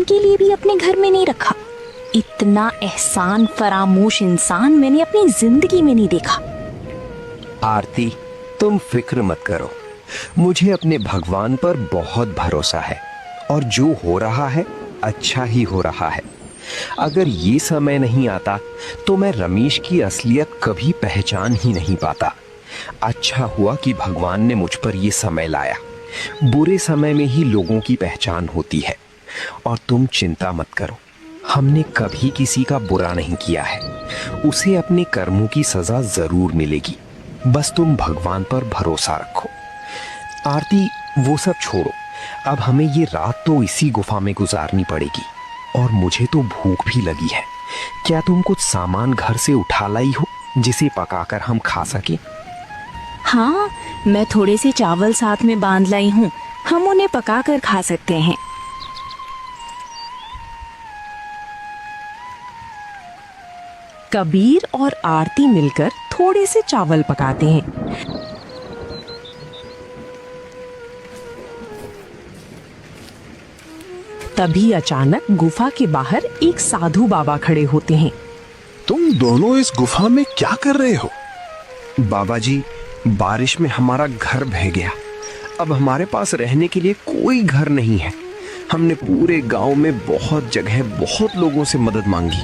के लिए भी अपने घर में नहीं रखा। इतना एहसान फरामोश इंसान मैंने अपनी जिंदगी में नहीं देखा। आरती, तुम फिक्र मत करो, मुझे अपने भगवान पर बहुत भरोसा है और जो हो रहा है अच्छा ही हो रहा है। अगर ये समय नहीं आता तो मैं रमेश की असलियत कभी पहचान ही नहीं पाता। अच्छा हुआ कि भगवान ने मुझ पर ये समय लाया। बुरे समय में ही लोगों की पहचान होती है। और तुम चिंता मत करो, हमने कभी किसी का बुरा नहीं किया है। उसे अपने कर्मों की सजा जरूर मिलेगी। बस तुम भगवान पर भरोसा रखो। आरती, वो सब छोड़ो, अब हमें ये रात तो इसी गुफा में गुजारनी पड़ेगी और मुझे तो भूख भी लगी है। क्या तुम कुछ सामान घर से उठा लाई हो जिसे पकाकर हम खा सके? हाँ, मैं थोड़े से चावल साथ में बांध लाई हूँ, हम उन्हें पका कर खा सकते हैं। कबीर और आरती मिलकर थोड़े से चावल पकाते हैं। तभी अचानक गुफा के बाहर एक साधु बाबा खड़े होते हैं। तुम दोनों इस गुफा में क्या कर रहे हो? बाबा जी, बारिश में हमारा घर बह गया। अब हमारे पास रहने के लिए कोई घर नहीं है। हमने पूरे गांव में बहुत जगह बहुत लोगों से मदद मांगी,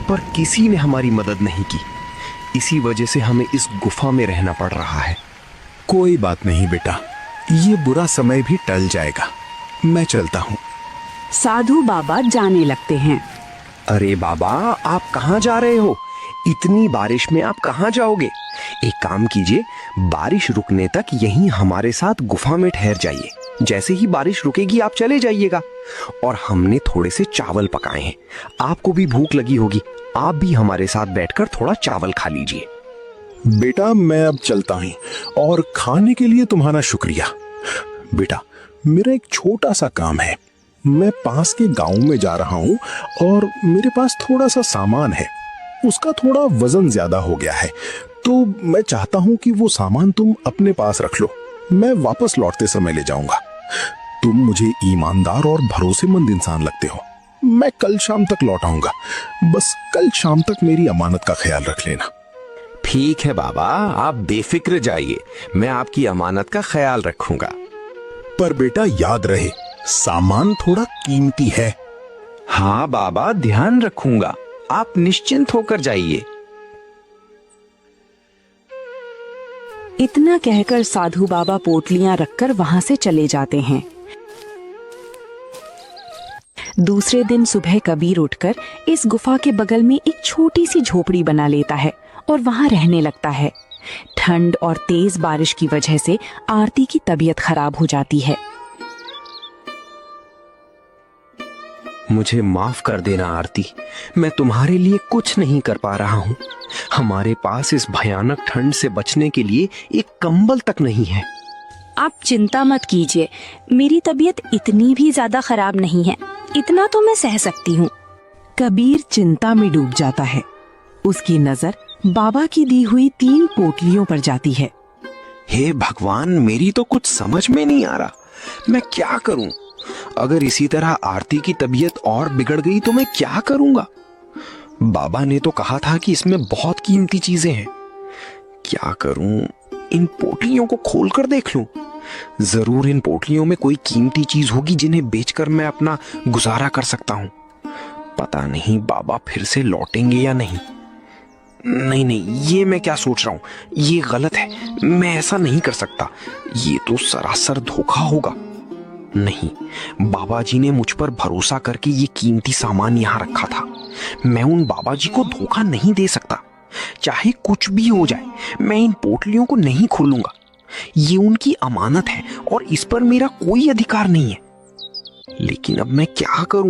पर किसी ने हमारी मदद नहीं की। इसी वजह से हमें इस गुफा में रहना पड़ रहा है। कोई बात नहीं बेटा, ये बुरा समय भी टल जाएगा। मैं चलता हूँ। साधु बाबा जाने लगते हैं। अरे बाबा, आप कहाँ जा रहे हो? इतनी बारिश में आप कहाँ जाओगे? एक काम कीजिए, बारिश रुकने तक यहीं हमारे साथ गुफा में ठहर जाइए। जैसे ही बारिश रुकेगी आप चले जाइएगा। और हमने थोड़े से चावल पकाए हैं, आपको भी भूख लगी होगी, आप भी हमारे साथ बैठकर थोड़ा चावल खा लीजिए। बेटा, मैं अब चलता हूँ और खाने के लिए तुम्हारा शुक्रिया। बेटा, मेरा एक छोटा सा काम है। मैं पास के गांव में जा रहा हूँ और मेरे पास थोड़ा सा सामान है। उसका थोड़ा वजन ज्यादा हो गया है, तो मैं चाहता हूँ कि वो सामान तुम अपने पास रख लो। मैं वापस लौटते समय ले जाऊंगा। तुम मुझे ईमानदार और भरोसेमंद इंसान लगते हो। मैं कल शाम तक लौट आऊंगा। बस कल शाम तक मेरी अमानत का ख्याल रख लेना। ठीक है बाबा, आप बेफिक्र जाइए, मैं आपकी अमानत का ख्याल रखूंगा। पर बेटा, याद रहे, सामान थोड़ा कीमती है। हाँ बाबा, ध्यान रखूंगा, आप निश्चिंत होकर जाइए। इतना कहकर साधु बाबा पोटलियां रखकर वहां से चले जाते हैं। दूसरे दिन सुबह कबीर उठकर इस गुफा के बगल में एक छोटी सी झोपड़ी बना लेता है और वहां रहने लगता है। ठंड और तेज बारिश की वजह से आरती की तबीयत खराब हो जाती है। मुझे माफ कर देना आरती, मैं तुम्हारे लिए कुछ नहीं कर पा रहा हूँ। हमारे पास इस भयानक ठंड से बचने के लिए एक कंबल तक नहीं है। आप चिंता मत कीजिए, मेरी तबीयत इतनी भी ज्यादा खराब नहीं है, इतना तो मैं सह सकती हूँ। कबीर चिंता में डूब जाता है। उसकी नजर बाबा की दी हुई 3 पोटलियों पर जाती है। हे भगवान, मेरी तो कुछ समझ में नहीं आ रहा, मैं क्या करूं? अगर इसी तरह आरती की तबीयत और बिगड़ गई तो मैं क्या करूंगा? बाबा ने तो कहा था कि इसमें बहुत कीमती चीजें हैं। क्या करूं? इन पोटलियों को खोलकर देख लूं। जरूर इन पोटलियों में कोई कीमती चीज होगी जिन्हें बेचकर मैं अपना गुजारा कर सकता हूं। पता नहीं बाबा फिर से लौटेंगे या नहीं। नहीं नहीं, ये मैं क्या सोच रहा हूं, ये गलत है। मैं ऐसा नहीं कर सकता, ये तो सरासर धोखा होगा। नहीं, बाबा जी ने मुझ पर भरोसा करके ये कीमती सामान यहाँ रखा था। मैं उन बाबा जी को धोखा नहीं दे सकता। चाहे कुछ भी हो जाए, मैं इन पोटलियों को नहीं खोलूंगा। ये उनकी अमानत है और इस पर मेरा कोई अधिकार नहीं है। लेकिन अब मैं क्या करूं?